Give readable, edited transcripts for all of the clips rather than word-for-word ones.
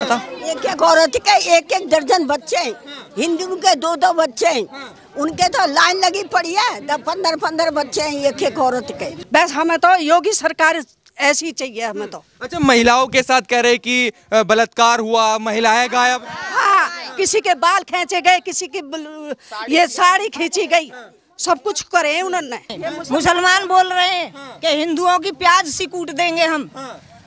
बताओ। एक एक औरत के एक एक दर्जन बच्चे, हिंदू के दो दो बच्चे, उनके तो लाइन लगी पड़ी है, 15 बच्चे हैं एक एक औरत के। बस हमें तो योगी सरकार ऐसी चाहिए हमें तो। अच्छा, महिलाओं के साथ कह रहे कि बलात्कार हुआ, महिलाएं गायब। हाँ, किसी के बाल खींचे गए, किसी की ये साड़ी खींची गई, सब कुछ करे उन्होंने। मुसलमान बोल रहे हैं कि हिंदुओं की प्याज सी कूट देंगे हम,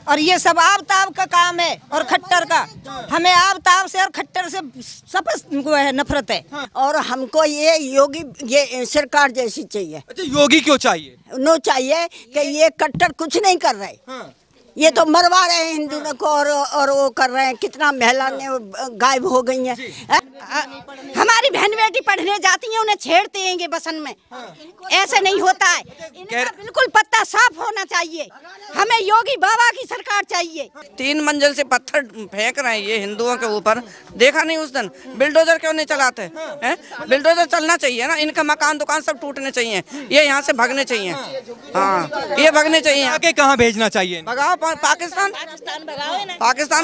और ये सब आब ताब का काम है और खट्टर का। हमें आब ताब से और खट्टर से सब को है नफरत है। और हमको ये योगी ये सरकार जैसी चाहिए। अच्छा, योगी क्यों चाहिए? नो चाहिए कि ये कट्टर कुछ नहीं कर रहे, ये तो मरवा रहे हैं हिंदू को और वो कर रहे हैं। कितना महिला ने गायब हो गई हैं। हमारी बहन बेटी पढ़ने जाती हैं, उन्हें छेड़ते हैं बसन में। ऐसे नहीं होता है, इनका बिल्कुल पत्ता साफ होना चाहिए। हमें योगी बाबा की सरकार चाहिए। 3 मंजिल से पत्थर फेंक रहे हैं ये हिंदुओं के ऊपर, देखा नहीं उस दिन? बिल्डोजर क्यों नहीं चलाते हैं? बिल्डोजर चलना चाहिए ना, इनका मकान दुकान सब टूटने चाहिए, ये यहाँ से भागने चाहिए। हाँ, ये भागने चाहिए। आगे कहाँ भेजना चाहिए? भगाओ पाकिस्तान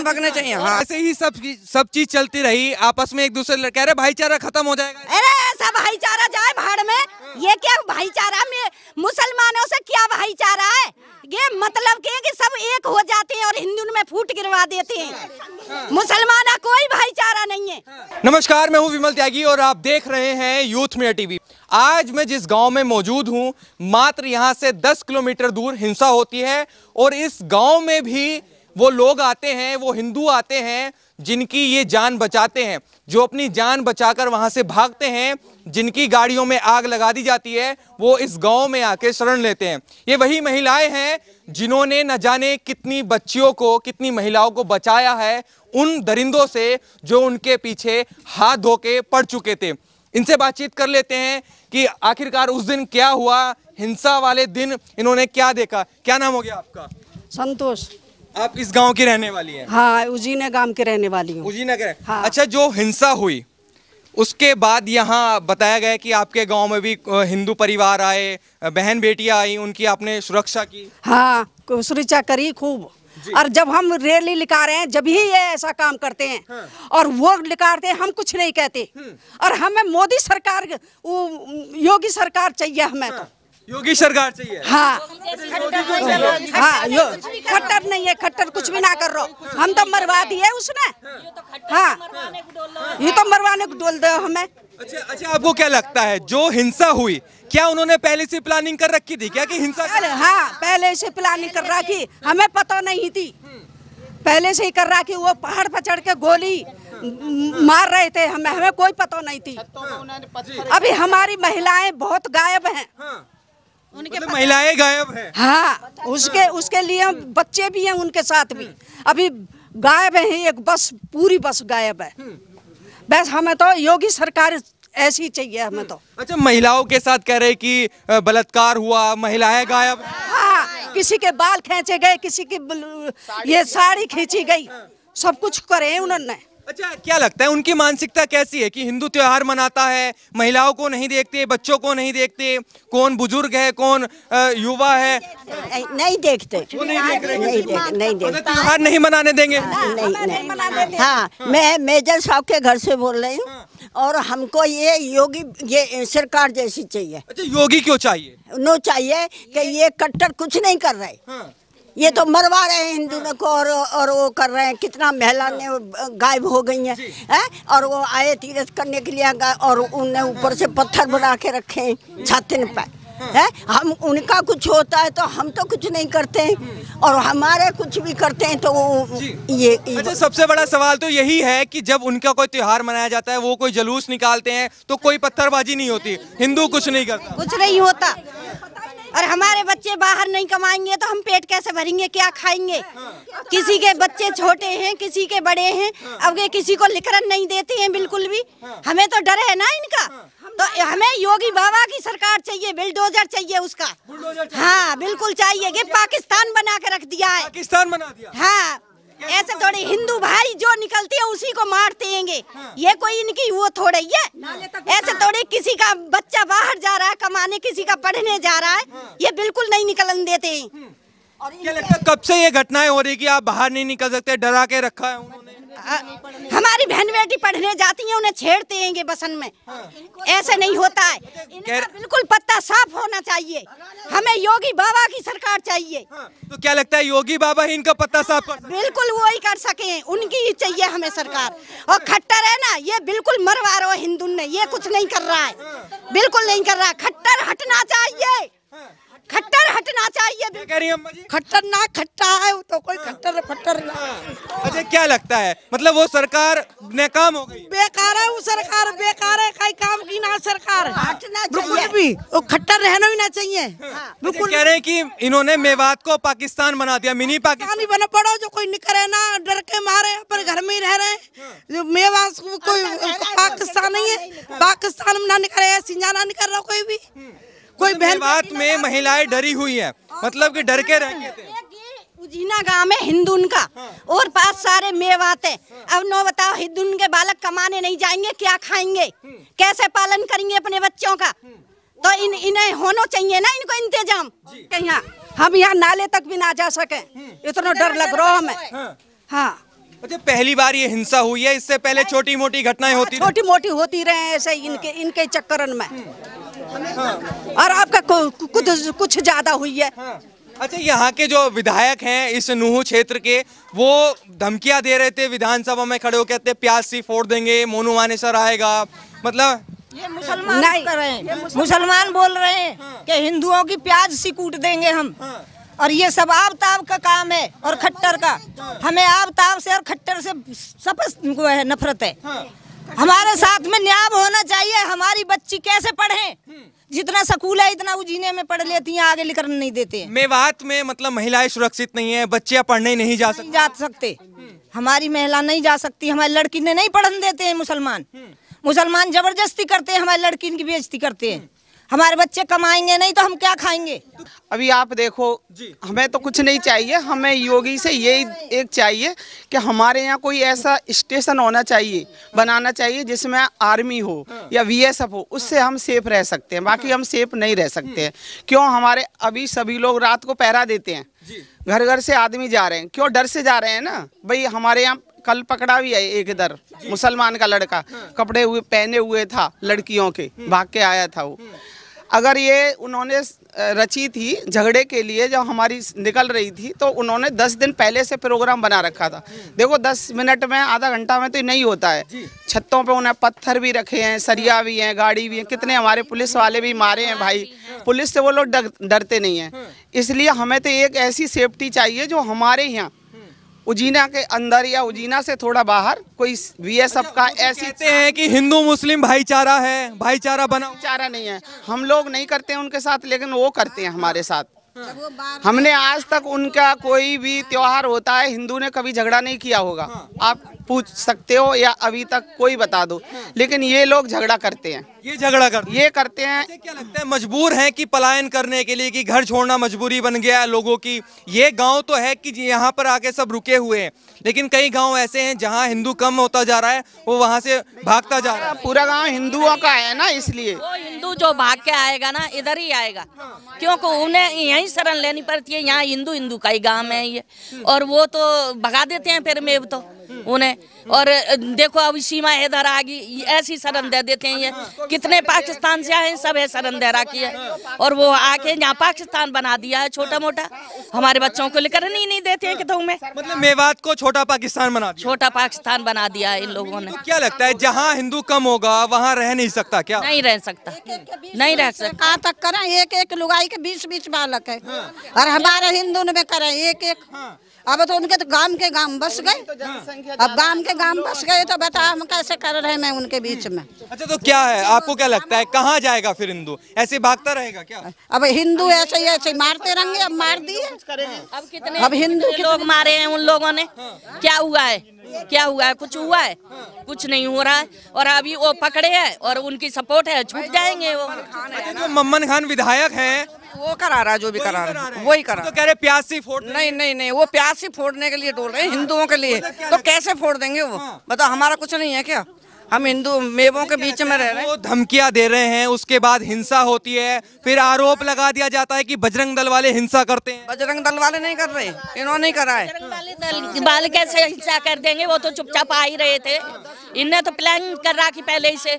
भागने चाहिए। हाँ, ऐसे ही सब चीज चलती रही, आपस में एक दूसरे कह रहे भाईचारा खत्म हो जाएगा। अरे ऐसा भाईचारा जाए भाड़ में। ये क्या भाईचारा में मुसलमानों से क्या भाईचारा है? ये मतलब क्या कि सब एक हो जाते हैं और हिंदू में फूट गिरवा देते हैं। मुसलमान कोई भाईचारा नहीं है। नमस्कार, मैं हूं विमल त्यागी और आप देख रहे हैं यूथ मीडिया टीवी। आज मैं जिस गांव में मौजूद हूं, मात्र यहां से 10 किलोमीटर दूर हिंसा होती है और इस गांव में भी वो लोग आते हैं, वो हिंदू आते हैं जिनकी ये जान बचाते हैं, जो अपनी जान बचाकर वहां से भागते हैं, जिनकी गाड़ियों में आग लगा दी जाती है, वो इस गांव में आके शरण लेते हैं। ये वही महिलाएं हैं जिन्होंने न जाने कितनी बच्चियों को, कितनी महिलाओं को बचाया है उन दरिंदों से जो उनके पीछे हाथ धो के पड़ चुके थे। इनसे बातचीत कर लेते हैं कि आखिरकार उस दिन क्या हुआ, हिंसा वाले दिन इन्होंने क्या देखा। क्या नाम हो गया आपका? संतोष। आप इस गांव की रहने वाली हैं? हाँ, उजीना गांव के रहने वाली हूँ। उजीना के। हाँ। अच्छा, जो हिंसा हुई उसके बाद यहाँ बताया गया कि आपके गांव में भी हिंदू परिवार आए, बहन बेटियां आई, उनकी आपने सुरक्षा की। हाँ, सुरक्षा करी खूब। और जब हम रैली निकाल रहे हैं, जब ही ये ऐसा काम करते हैं। हाँ। और वो निकालते हैं, हम कुछ नहीं कहते। और हमें मोदी सरकार, योगी सरकार चाहिए हमें। हाँ। तो योगी सरकार चाहिए। हाँ, हाँ, खट्टर नहीं है, खट्टर कुछ भी ना कर रहा। हम तो मरवा दिए उसने। हाँ, ये तो मरवाने को डोल दो हमें। अच्छा, आपको क्या लगता है जो हिंसा हुई, क्या उन्होंने पहले से प्लानिंग कर रखी थी क्या कि हिंसा? हाँ, पहले से प्लानिंग कर रखी, हमें पता नहीं थी। पहले से ही कर रहा कि वो पहाड़ पर चढ़ के गोली मार रहे थे, हमें कोई पता नहीं थी। अभी हमारी महिलाएं बहुत गायब हैं। मतलब महिलाएं गायब हैं? हाँ, उसके लिए बच्चे भी हैं उनके साथ भी, अभी गायब हैं। एक बस, पूरी बस गायब है। बस हमें तो योगी सरकार ऐसी चाहिए हमें तो। अच्छा, महिलाओं के साथ कह रहे कि बलात्कार हुआ, महिलाएं गायब। हाँ, किसी के बाल खींचे गए, किसी की ये साड़ी खींची गई, सब कुछ करे उन्होंने। अच्छा, क्या लगता है उनकी मानसिकता कैसी है कि हिंदू त्योहार मनाता है, महिलाओं को नहीं देखते, बच्चों को नहीं देखते, कौन बुजुर्ग है, कौन युवा है? नहीं देखते, नहीं देखते। त्योहार नहीं मनाने देंगे? नहीं। हाँ, मैं मेजर साहब के घर से बोल रही हूँ। और हमको ये योगी ये सरकार जैसी चाहिए। अच्छा, योगी क्यों चाहिए? नो चाहिए कि ये कट्टर कुछ नहीं कर रहे, ये तो मरवा रहे हैं हिंदू को और वो कर रहे हैं। कितना महिला ने गायब हो गई हैं। और वो आए तीर्थ करने के लिए और उन्हें ऊपर से पत्थर बना के रखे हैं छाती पे। हम उनका कुछ होता है तो हम तो कुछ नहीं करते हैं, और हमारे कुछ भी करते हैं तो ये अच्छा, सबसे बड़ा सवाल तो यही है कि जब उनका कोई त्योहार मनाया जाता है, वो कोई जुलूस निकालते हैं तो कोई पत्थरबाजी नहीं होती, हिंदू कुछ नहीं करता। कुछ नहीं होता। और हमारे बच्चे बाहर नहीं कमाएंगे तो हम पेट कैसे भरेंगे, क्या खाएंगे? किसी के बच्चे छोटे हैं, किसी के बड़े हैं, अब ये किसी को लिखरन नहीं देते हैं बिल्कुल भी। हमें तो डर है ना इनका। तो हमें योगी बाबा की सरकार चाहिए, बिल्डोजर चाहिए उसका। हाँ, बिल्कुल चाहिए। ये पाकिस्तान बना के रख दिया है। पाकिस्तान बना दिया। हाँ, ऐसे थोड़ी हिंदू भाई जो निकलती है उसी को मारते हैं। ये कोई इनकी वो थोड़ी है। ऐसे थोड़ी किसी का बच्चा बाहर जा रहा है कमाने, किसी का पढ़ने जा रहा है, ये बिल्कुल नहीं निकलने देते हैं। क्या लगता है कब से ये घटनाएं हो रही कि आप बाहर नहीं निकल सकते, डरा के रखा है उन्होंने? हमारी बहन बेटी पढ़ने जाती हैं, उन्हें छेड़ते हैं ये बसन में। ऐसे नहीं होता है, इनका बिल्कुल पत्ता साफ होना चाहिए। हमें योगी बाबा की सरकार चाहिए। तो क्या लगता है योगी बाबा ही इनका पत्ता साफ कर? बिल्कुल वो ही कर सके, उनकी ही चाहिए हमें सरकार। और खट्टर है ना, ये बिल्कुल मरवा रहा है हिंदू ने, ये कुछ नहीं कर रहा है, बिल्कुल नहीं कर रहा। खट्टर हटना चाहिए, खट्टर हटना चाहिए। क्या कह रही हैं अम्मा जी? खतरनाक खट्टा है वो तो, कोई खट्टर फट्टर अच्छा क्या लगता है, मतलब वो सरकार नाकाम हो गई? बेकार है वो सरकार, बेकार है, कई काम की ना सरकार। हटना बिल्कुल चाहिए। भी वो खट्टर रहना भी ना चाहिए। बिल्कुल कह रहे हैं कि इन्होंने मेवात को पाकिस्तान बना दिया, मिनी पाकिस्तान। पानी बना पड़ो, जो कोई निकले ना, डर के मारे पर घर में ही रह रहे हैं। जो मेवात कोई पाकिस्तान नहीं है, पाकिस्तान में ना निकले, ऐसी ना निकल रहा कोई भी। कोई मेवात में महिलाएं डरी हुई हैं, मतलब कि डर के रह गए थे। उजीना गांव में हिंदू का और पास सारे मेवात है। अब नो बताओ, हिंदू के बालक कमाने नहीं जाएंगे, क्या खाएंगे, कैसे पालन करेंगे अपने बच्चों का? तो इन्हें होना चाहिए ना, इनको इंतजाम। यहाँ हम यहाँ नाले तक भी ना जा सके, इतना डर लग रहा हमें। हाँ, अच्छा पहली बार ये हिंसा हुई है, इससे पहले छोटी मोटी घटनाएं होती छोटी मोटी होती रहे ऐसे इनके चक्कर में। और आपका कुछ ज्यादा हुई है। अच्छा यहाँ के जो विधायक हैं इस नूह क्षेत्र के, वो धमकियां दे रहे थे विधानसभा में खड़े होकर, कहते प्याज सी फोड़ देंगे, मोनू मानेसर आएगा, मतलब ये मुसलमान कर रहे हैं, मुसलमान बोल रहे हैं कि हिंदुओं की प्याज सी कूट देंगे हम। और ये सब आब ताब का काम है और खट्टर का। हमें आब ताब से और खट्टर से सब है नफरत है। हमारे साथ में न्याय होना चाहिए। हमारी बच्ची कैसे पढ़े, जितना स्कूल है इतना उजीने में पढ़ लेती हैं, आगे लिखकर नहीं देते हैं। मेवात में मतलब महिलाएं सुरक्षित नहीं है, बच्चियां पढ़ने नहीं जा सकते। हमारी महिला नहीं जा सकती, हमारी लड़की ने नहीं पढ़ने देते हैं मुसलमान। मुसलमान जबरदस्ती करते हैं, हमारी लड़की की बेइज्जती करते हैं। हमारे बच्चे कमाएंगे नहीं तो हम क्या खाएंगे? अभी आप देखो, हमें तो कुछ नहीं चाहिए, हमें योगी से यही एक चाहिए कि हमारे यहाँ कोई ऐसा स्टेशन होना चाहिए, बनाना चाहिए जिसमें आर्मी हो या बीएसएफ हो, उससे हम सेफ रह सकते हैं। बाकी हम सेफ नहीं रह सकते हैं। क्यों? हमारे अभी सभी लोग रात को पहरा देते हैं, घर घर से आदमी जा रहे हैं। क्यों? डर से जा रहे हैं ना भाई। हमारे यहाँ कल पकड़ा भी है एक इधर मुसलमान का लड़का, कपड़े हुए पहने हुए था लड़कियों के, भाग के आया था वो। अगर ये उन्होंने रची थी झगड़े के लिए, जब हमारी निकल रही थी तो उन्होंने 10 दिन पहले से प्रोग्राम बना रखा था। देखो 10 मिनट में, आधा घंटा में तो नहीं होता है। छतों पे उन्हें पत्थर भी रखे हैं, सरिया भी हैं, गाड़ी भी है, कितने हमारे पुलिस वाले भी मारे हैं भाई। पुलिस से वो लोग डरते नहीं हैं। इसलिए हमें तो एक ऐसी सेफ्टी चाहिए जो हमारे यहाँ उजीना के अंदर या उजीना से थोड़ा बाहर कोई बीएसएफ का ऐसी। कहते हैं कि हिंदू मुस्लिम भाईचारा है, भाईचारा बना। भाईचारा नहीं है, हम लोग नहीं करते हैं उनके साथ, लेकिन वो करते हैं हमारे साथ। हमने आज तक उनका कोई भी त्योहार होता है, हिंदू ने कभी झगड़ा नहीं किया होगा। आप पूछ सकते हो या अभी तक कोई बता दो, लेकिन ये लोग झगड़ा करते हैं। ये झगड़ा करते हैं। क्या लगता है मजबूर हैं कि पलायन करने के लिए, कि घर छोड़ना मजबूरी बन गया है लोगों की? ये गांव तो है कि यहाँ पर आके सब रुके हुए हैं, लेकिन कई गांव ऐसे हैं जहाँ हिंदू कम होता जा रहा है, वो वहाँ से भागता जा रहा है। पूरा गांव हिंदुओं का है ना, इसलिए वो हिंदू जो भाग के आएगा ना इधर ही आएगा, क्योंकि उन्हें यहीं शरण लेनी पड़ती है। यहाँ हिंदू का ही गांव है ये, और वो तो भगा देते हैं फिर में तो उन्हें। और देखो अब सीमा इधर आ गई, ऐसी शरण दे देते हैं। ये कितने पाकिस्तान से आए हैं, सब है शरण दे रखी है, और वो आके यहाँ पाकिस्तान बना दिया है छोटा मोटा। हमारे बच्चों को लेकर नहीं देते हैं कितों में, मतलब मेवात को छोटा पाकिस्तान बना दिया। छोटा पाकिस्तान बना दिया है इन लोगों ने। तो क्या लगता है जहाँ हिंदू कम होगा वहाँ रह नहीं सकता क्या? नहीं रह सकता, नहीं रह सकता। कहाँ तक करें? एक लुगाई के 20 बालक है, और हमारे हिंदू में करें एक। अब तो उनके तो गांव के गांव बस गए, अब गांव के गांव बस गए तो बता हम कैसे कर रहे हैं उनके बीच में। अच्छा तो क्या है, आपको क्या लगता है कहाँ जाएगा फिर हिंदू? ऐसे भागता रहेगा क्या? अब हिंदू ऐसे मारते रहेंगे। अब मार दिए, अब कितने अब हिंदू लोग मारे हैं उन लोगों ने? क्या हुआ है? क्या हुआ है? कुछ हुआ है? कुछ नहीं हो रहा है। और अभी वो पकड़े हैं और उनकी सपोर्ट है, छूट जाएंगे वो। जो मम्मन खान विधायक हैं वो करा रहा है, जो भी करा रहा है वही करा। तो कह रहे प्याज सी फोड़। नहीं, वो प्याज सी फोड़ने के लिए डोल रहे हैं हिंदुओं के लिए। तो कैसे फोड़ देंगे वो? बताओ, हमारा कुछ नहीं है क्या? हम हिंदू मेवों के बीच में रह रहे हैं। वो धमकियां दे रहे हैं, उसके बाद हिंसा होती है, फिर आरोप लगा दिया जाता है कि बजरंग दल वाले हिंसा करते हैं। बजरंग दल वाले नहीं कर रहे, इन्होंने नहीं करा है। दल वाले कैसे हिंसा कर देंगे, वो तो चुपचाप आ ही रहे थे। इनने तो प्लान कर रखी पहले ही से,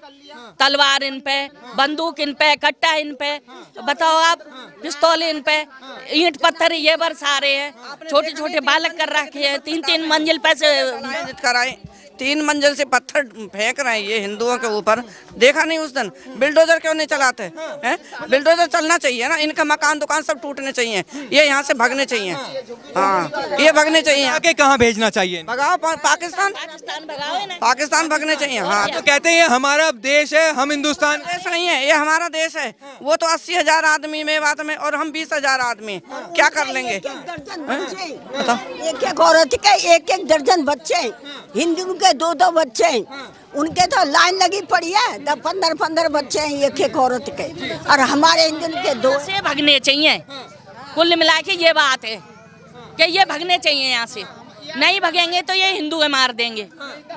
तलवार इन पे, बंदूक इन पे, कट्टा इन पे, बताओ आप, पिस्तौल इन पे, ईंट पत्थर ये बरसा रहे हैं, छोटे छोटे बालक कर रखे हैं, 3-3 मंजिल पे से कराए, 3 मंजिल से पत्थर फेंक रहे हैं ये हिंदुओं के ऊपर। देखा नहीं उस दिन बिल्डोजर क्यों नहीं चलाते हैं? बिल्डोजर चलना चाहिए ना, इनका मकान दुकान सब टूटने चाहिए, ये यहाँ से भागने चाहिए। हाँ, ये भागने चाहिए। आगे कहाँ भेजना चाहिए? भगाओ पाकिस्तान, पाकिस्तान भागने चाहिए। हाँ, तो कहते हैं ये हमारा देश है, हम हिंदुस्तान देश नहीं है, ये हमारा देश है। वो तो 80,000 आदमी मेवात में और हम 20,000 आदमी, क्या कर लेंगे? एक औरत के एक दर्जन बच्चे, हिंदू के 2-2 बच्चे, उनके तो लाइन लगी पड़ी है, 15-15 बच्चे हैं एक औरत के, और हमारे हिंदू के 2 से भागने चाहिए। कुल मिला के ये बात है कि ये भागने चाहिए यहाँ से, नहीं भागेंगे तो ये हिंदू मार देंगे।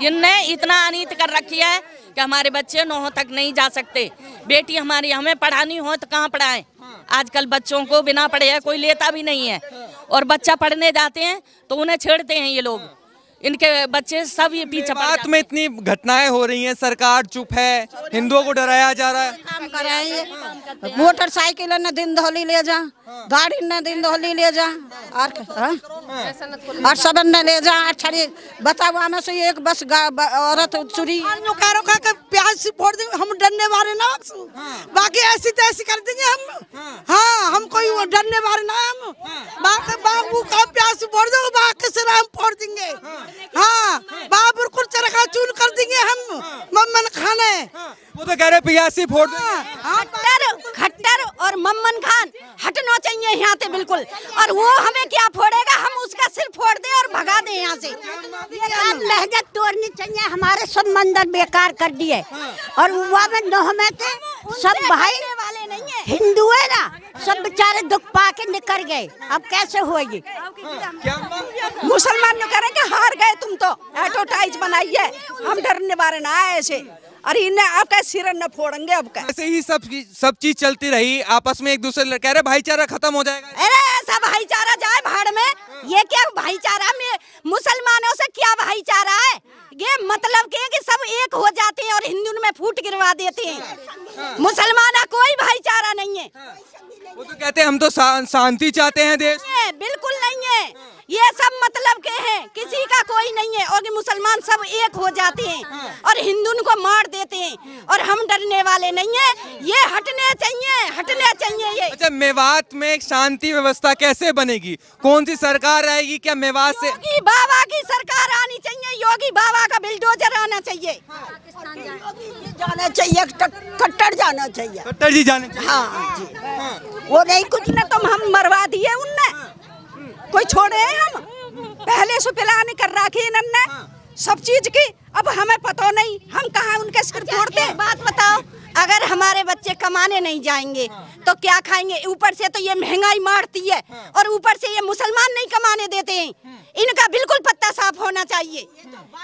इनने इतना अनीत कर रखी है कि हमारे बच्चे 9 तक नहीं जा सकते। बेटी हमारी हमें पढ़ानी हो तो कहाँ पढ़ाएं? आजकल बच्चों को बिना पढ़े कोई लेता भी नहीं है, और बच्चा पढ़ने जाते हैं तो उन्हें छेड़ते हैं ये लोग, इनके बच्चे सब ये पीछे। बात में इतनी घटनाएं हो रही हैं, सरकार चुप है, हिंदुओं को डराया जा रहा है। काम कराएंगे, मोटरसाइकिल न दिन दहली ले जा, गाड़ी न दिन दहली ले जा, और सब न ले जा। अच्छा बताओ, हमें से एक बस औरत चुरी का प्याज से फोड़ देंगे, हम डरने वाले ना, बाकी ऐसी तैसी कर देंगे हम। हाँ, हम कोई डरने वाले ना, हम बाबू का प्याज से फोड़ देंगे, बाकी से हम फोड़ देंगे। हाँ, बाबर को चरखा चूर कर देंगे हम, मम्मन खाने। वो तो कह रहे पियासी फोड़ खट्टर और मम्मन खान हटना चाहिए यहाँ से बिल्कुल, और वो हमें क्या फोड़ेगा, हम उसका सिर फोड़ दें और भगा दें यहाँ से। लहजा तोड़नी चाहिए, हमारे सब मंदिर बेकार कर दिए, और वहाँ में 9 में थे सब भाई वाले नहीं है, हिंदू है ना, सब बेचारे दुख पा के निकल गए। अब कैसे होगी? मुसलमान करेंगे हार गए, तुम तो एडवर्टाइज बनाई है, हम डरने वाले ना आए ऐसे, अरे इन्हें आपका सिर न फोड़ेंगे। अब का ऐसे ही सब चीज चलती रही, आपस में एक दूसरे कह रहे भाईचारा खत्म हो जाएगा। अरे ऐसा भाईचारा जाए भाड़ में, ये क्या भाईचारा में मुसलमानों से क्या भाईचारा है? ये मतलब के कि सब एक हो जाते हैं और हिंदू में फूट गिरवा देते हैं। मुसलमान कोई भाईचारा नहीं है। वो तो कहते हैं हम तो शांति चाहते हैं देश। बिल्कुल नहीं है, ये सब मतलब के हैं, किसी का कोई नहीं है, और मुसलमान सब एक हो जाते हैं और हिंदू को मार देते हैं, और हम डरने वाले नहीं है। ये हटने चाहिए, हटने चाहिए ये। अच्छा, मेवात में एक शांति व्यवस्था कैसे बनेगी? कौन सी सरकार आएगी? क्या मेवात से? योगी बाबा की सरकार आनी चाहिए, योगी बाबा का बिल्डोजर आना चाहिए, जाना चाहिए, कट्टर जाना चाहिए, कट्टर जी जाने चाहिए। हाँ जी, वो नहीं कुछ न तुम हम मरवा दिए उनने, कोई छोड़े हैं हम? पहले से प्लान कर रखी इन्होंने सब चीज की, अब हमें पता नहीं, हम कहाँ उनके सिर फोड़ते। बात बताओ, अगर हमारे बच्चे कमाने नहीं जाएंगे तो क्या खाएंगे? ऊपर से तो ये महंगाई मारती है, और ऊपर से ये मुसलमान नहीं कमाने देते हैं। इनका बिल्कुल पत्ता साफ होना चाहिए।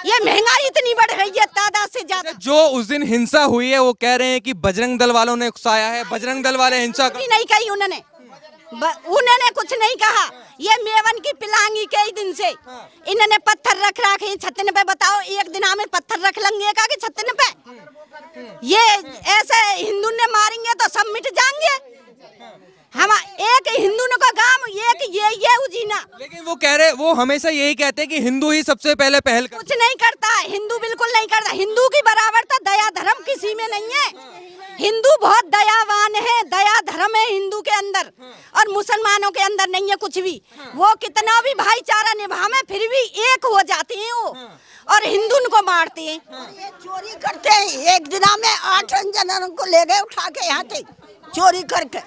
ये महंगाई इतनी बढ़ रही है तादाद से ज्यादा। जो उस दिन हिंसा हुई है, वो कह रहे हैं कि बजरंग दल वालों ने उकसाया है, बजरंग दल वाले हिंसा नहीं कही उन्होंने कुछ नहीं कहा। ये मेवन की पिलांगी कई दिन से इन्होंने पत्थर रख रखे छतन पे। बताओ, एक दिन हमें पत्थर रख लेंगे का कि छतन पे? ये ऐसे हिंदू ने मारेंगे तो सब मिट जाएंगे। हम एक हिंदू का गांव, एक ये उजीना। लेकिन वो कह रहे, वो हमेशा यही कहते हैं कि हिंदू ही सबसे पहले पहल कुछ नहीं करता, हिंदू बिल्कुल नहीं करता। हिंदू की बराबरता दया धर्म किसी में नहीं है। हिंदू बहुत दयावान है, दया धर्म है हिंदू के अंदर, और मुसलमानों के अंदर नहीं है कुछ भी। वो कितना भी भाईचारा निभावे फिर भी एक हो जाते हैं वो, और हिंदू को मारते हैं। ये चोरी करते हैं, एक दिना में 8 जनों को ले गए उठा के, यहाँ थे चोरी करके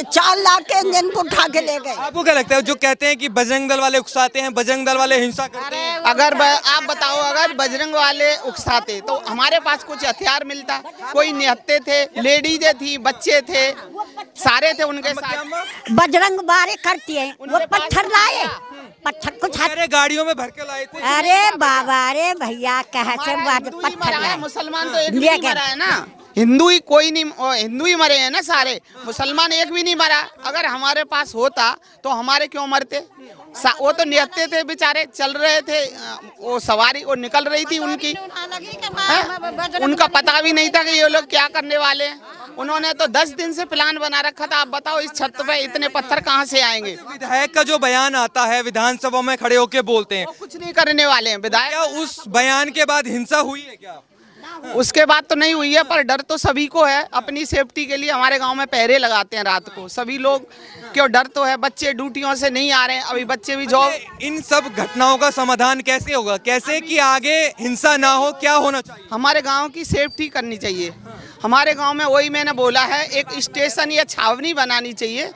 4 लाख के इंजन को उठा के ले गए। आपको क्या लगता है जो कहते हैं कि बजरंग दल वाले उकसाते हैं, बजरंग दल वाले हिंसा करते हैं? अगर आप बताओ, अगर बजरंग वाले उकसाते तो हमारे पास कुछ हथियार मिलता? कोई निहत्ते थे, लेडीजें थी, बच्चे थे, सारे थे उनके साथ। बजरंग बारे करती है, वो पत्थर लाए, पत्थर कुछ अरे गाड़ियों में भर के लाए थे। अरे बाबा, अरे भैया कहा से बात पत्थर लाए। मुसलमान तो एक भी नहीं मरा है ना, हिंदू ही कोई नहीं, हिंदू ही मरे हैं ना सारे, मुसलमान एक भी नहीं मरा। अगर हमारे पास होता तो हमारे क्यों मरते? वो तो निहत्ते थे बेचारे, चल रहे थे, वो सवारी वो निकल रही थी उनकी, उनका पता भी नहीं था कि ये लोग क्या करने वाले हैं। उन्होंने तो 10 दिन से प्लान बना रखा था। आप बताओ इस छत पे इतने पत्थर कहाँ से आएंगे? विधायक का जो बयान आता है, विधानसभा में खड़े होके बोलते हैं, वो कुछ नहीं करने वाले हैं विधायक। क्या उस बयान के बाद हिंसा हुई है क्या? उसके बाद तो नहीं हुई है, पर डर तो सभी को है। अपनी सेफ्टी के लिए हमारे गांव में पहरे लगाते हैं रात को सभी लोग, क्यों डर तो है। बच्चे ड्यूटियों से नहीं आ रहे हैं, अभी बच्चे भी जॉब। इन सब घटनाओं का समाधान कैसे होगा? कैसे कि आगे हिंसा ना हो, क्या होना चाहिए? हमारे गांव की सेफ्टी करनी चाहिए। हमारे गांव में वही मैंने बोला है, एक स्टेशन या छावनी बनानी चाहिए,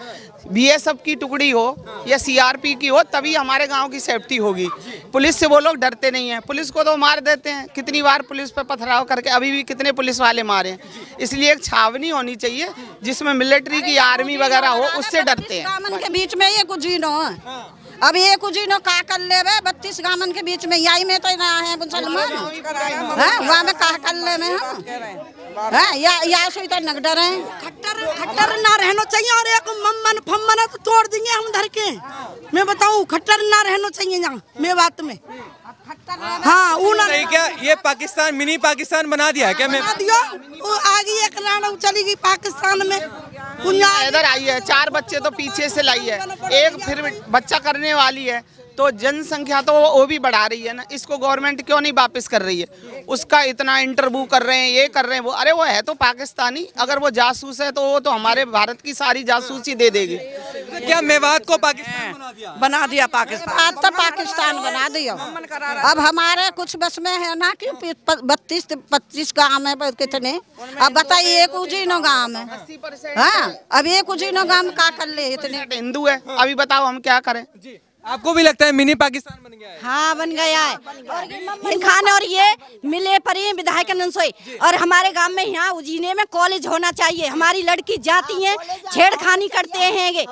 बीएसएफ की टुकड़ी हो या सीआरपी की हो, तभी हमारे गांव की सेफ्टी होगी। पुलिस से वो लोग डरते नहीं हैं, पुलिस को तो मार देते हैं। कितनी बार पुलिस पे पथराव करके अभी भी कितने पुलिस वाले मारे हैं। इसलिए एक छावनी होनी चाहिए जिसमें मिलिट्री की आर्मी वगैरह हो, उससे डरते हैं। गामन के बीच में ये कुजीनो अब ये कुजीनो का कर ले 32 गामन के बीच में यही में तो ना है मुसलमान, वहाँ में का कर ले में हम या सोई तो नगडर है। खट्टर ना रहना चाहिए, और एक मम्मन फम्मन तो तोड़ देंगे हम धर के। मैं बताऊँ खट्टर ना रहना चाहिए यहाँ मैं बात में। हाँ वो ना क्या ये पाकिस्तान मिनी पाकिस्तान बना दिया है क्या? मैं दियो वो आगे एक राणा चली गई पाकिस्तान में। इधर आई है, 4 बच्चे तो पीछे से लाई है, एक फिर बच्चा करने वाली है, तो जनसंख्या तो वो भी बढ़ा रही है ना। इसको गवर्नमेंट क्यों नहीं वापस कर रही है? उसका इतना इंटरव्यू कर रहे हैं, ये कर रहे हैं वो। अरे वो है तो पाकिस्तानी, अगर वो जासूस है तो वो तो हमारे भारत की सारी जासूसी दे देगी। क्या मेवात को पाकिस्तान बना दिया पाकिस्तान। आज तो पाकिस्तान बना दियो। अब हमारे कुछ बस में है ना कि 32-25 गाँव है कितने। अब बताइए एक उजीनो गाँव में, हाँ अब एक उजीनो गाँव में का कर ले इतने हिंदू है। अभी बताओ हम क्या करें? आपको भी लगता है मिनी पाकिस्तान बन गया है? हाँ बन गया है। खान और ये मिले पर ये विधायक नंसोई और हमारे गांव में यहाँ उजीने में कॉलेज होना चाहिए। हमारी लड़की जाती है, छेड़खानी करते हैं ये।